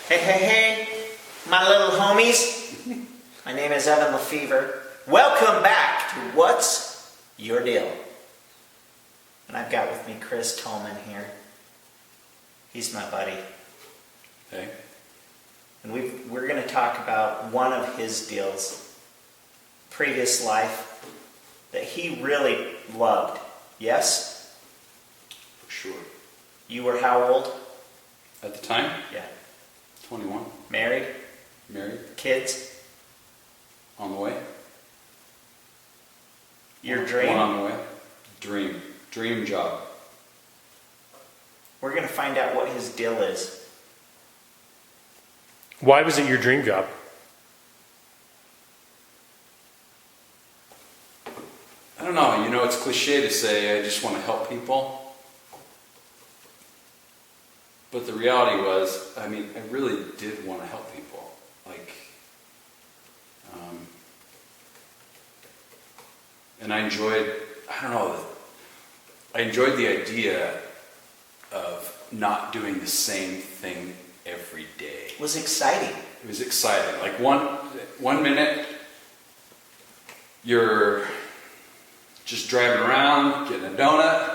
Hey, hey, hey, my little homies. My name is Evan Lefevre. Welcome back to What's Your Deal? And I've got with me Chris Tolman here. He's my buddy. Hey. And we're going to talk about one of his deals, previous life, that he really loved. Yes? For sure. You were how old? At the time? Yeah. 21. Married? Married. Kids? On the way. Your dream? One on the way. Dream. Dream job. We're going to find out what his deal is. Why was it your dream job? I don't know. You know, it's cliche to say I just want to help people. But the reality was, I mean, I really did want to help people. And I enjoyed, I enjoyed the idea of not doing the same thing every day. It was exciting. It was exciting. Like one minute, you're just driving around, getting a donut,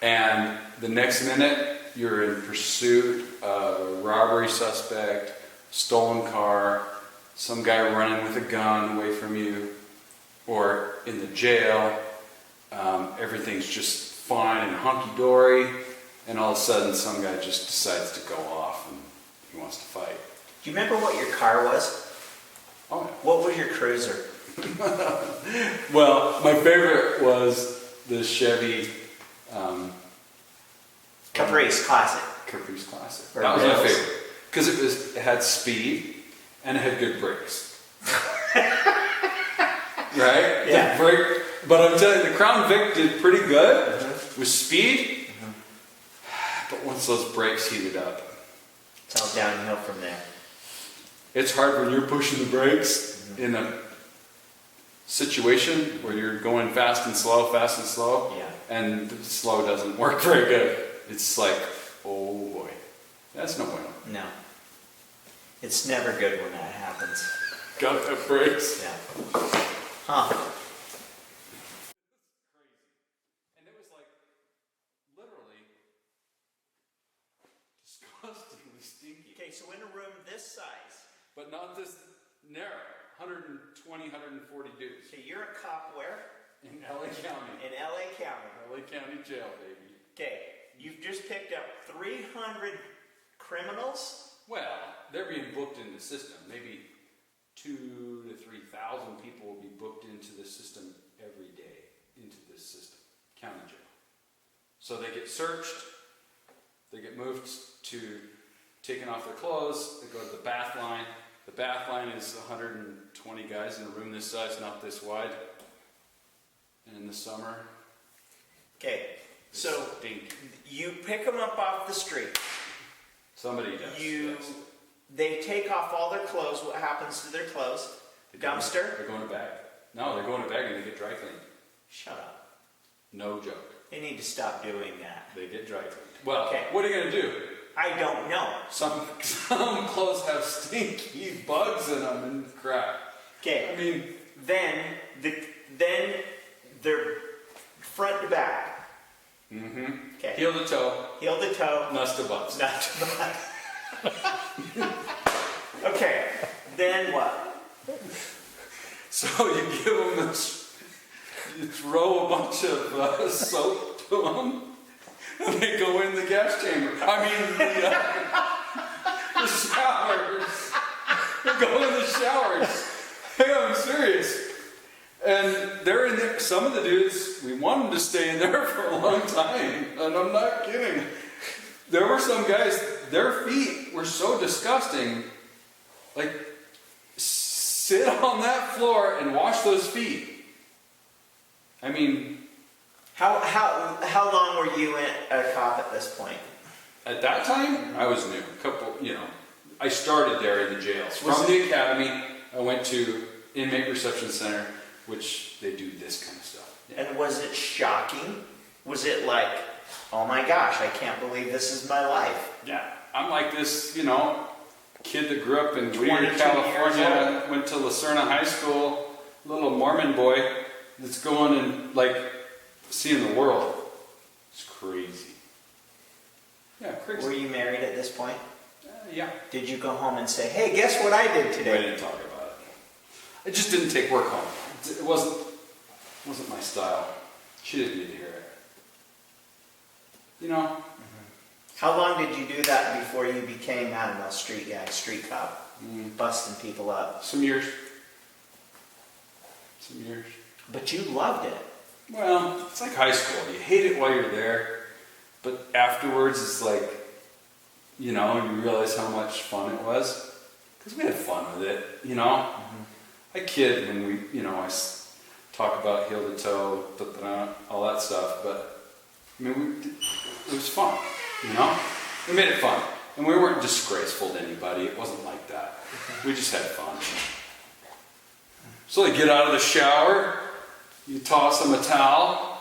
and the next minute, you're in pursuit of a robbery suspect, stolen car, some guy running with a gun away from you, or in the jail. Everything's just fine and hunky-dory, and all of a sudden some guy just decides to go off and he wants to fight. Do you remember what your car was? Oh, yeah. What was your cruiser? Well, my favorite was the Chevy Caprice Classic. Caprice Classic. Or That was my Rails. favorite because it had speed and it had good brakes. Right? Yeah. But I'm telling you, the Crown Vic did pretty good with speed. But once those brakes heated up, It's all downhill from there. it's hard when you're pushing the brakes in a situation where you're going fast and slow, Yeah. and the slow doesn't work very good. It's like, oh boy, that's no bueno. No. It's never good when that happens. Gotta have brakes. Yeah. Huh. And it was like, literally, disgustingly stinky. Okay, so in a room this size, But not this narrow. 120, 140 dudes. okay, you're a cop where? In LA County. In LA County. LA County Jail, baby. Okay, you've just picked up 300 criminals? Well, they're being booked in the system. Maybe 2,000 to 3,000 people will be booked into the system every day, into this system, county jail. So they get searched, they get moved to taking off their clothes, they go to the bath line. The bath line is 120 guys in a room this size, not this wide. And in the summer, Okay, so stink. you pick them up off the street. Somebody does. Yes. They take off all their clothes. What happens to their clothes? Dumpster? They're going to bag. No, they're going to bag and they get dry cleaned. Shut up. No joke. They need to stop doing that. They get dry cleaned. Well, Okay. what are you going to do? I don't know. Some clothes have stinky bugs in them and crap. Okay. I mean, Then they're front to back. Okay. heel to toe, Heel to toe. nuts to butts. Not to back. Okay. Then what? So you give them this, you throw a bunch of soap to them, and they go in the gas chamber. I mean, the showers. They go in the showers. Hey, I'm serious. And they're in there. Some of the dudes, we want them to stay in there for a long time, and I'm not kidding. There were some guys, their feet were so disgusting. Like, sit on that floor and wash those feet. I mean, How long were you a cop at this point? at that time, I was new. I started there in the jails. From the academy, I went to Inmate Reception Center, which they do this kind of stuff. And was it shocking? Was it like, oh my gosh, I can't believe this is my life. Yeah, I'm like this, kid that grew up in 22 Whittier, years California, went to Lucerna High School, little Mormon boy that's going and like seeing the world. It's crazy. Yeah, Were crazy. you married at this point? Yeah. Did you go home and say, hey, guess what I did I today? didn't talk about it. I just didn't take work home. It wasn't my style. She didn't need to hear it. How long did you do that before you became, I don't know, street guy, street cop, busting people up? Some years. But you loved it. Well, it's like high school. You hate it while you're there, but afterwards it's like, you realize how much fun it was. Because we had fun with it, I kid when talk about heel to toe, all that stuff, but it was fun, We made it fun. And we weren't disgraceful to anybody. It wasn't like that. We just had fun. So they get out of the shower, you toss them a towel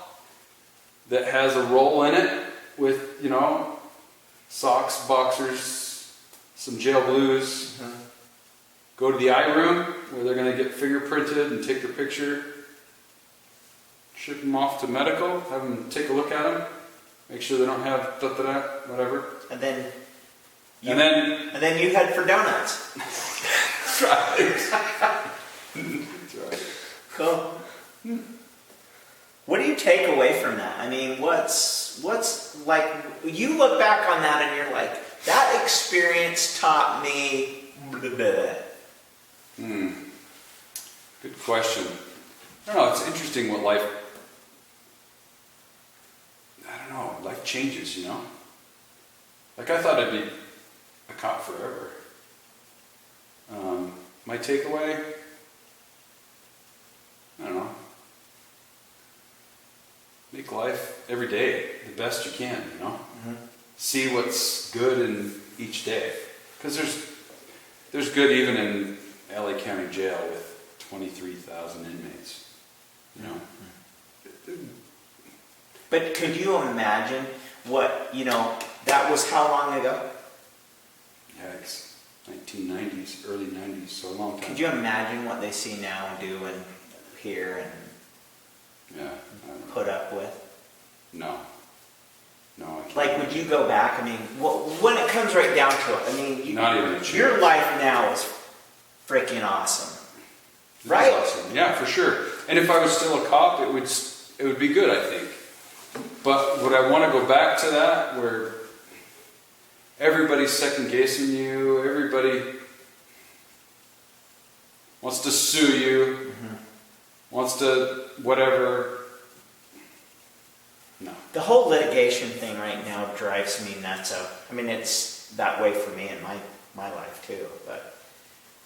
that has a roll in it with, socks, boxers, some jail blues. Go to the eye room where they're going to get fingerprinted and take their picture. Ship them off to medical, have them take a look at them, make sure they don't have whatever. And then And then you head for donuts. that's right. That's right. Cool. What do you take away from that? I mean, what's like, you look back on that and you're like, that experience taught me blah, blah, blah. Good question. I don't know, it's interesting what life changes, Like I thought I'd be a cop forever. My takeaway, I don't know. Make life every day the best you can, See what's good in each day. Because there's good even in LA County Jail with 23,000 inmates, But could you imagine what, that was how long ago? Yeah, it's 1990s, early 90s, so a long time. Could you imagine what they see now and do and hear and Yeah, I don't know. put up with? No, I can't. Like, would you go back? I mean, when it comes right down to it, Not even a chance. your life now is freaking awesome. It was Right? awesome. Yeah, for sure. And if I was still a cop, it would be good, I think. But would I want to go back to that where everybody's second guessing you, everybody wants to sue you, wants to whatever? No. The whole litigation thing right now drives me nuts. I mean, it's that way for me in my life too. But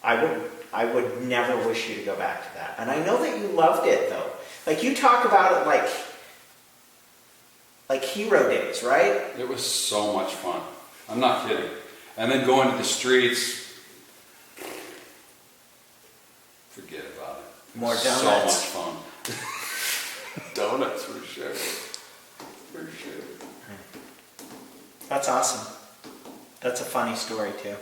I would never wish you to go back to that. And I know that you loved it though. Like you talk about it like hero days, right? It was so much fun. I'm not kidding. And then going to the streets, forget about it. More So donuts. much fun. Donuts for sure. For sure. That's awesome. That's a funny story too.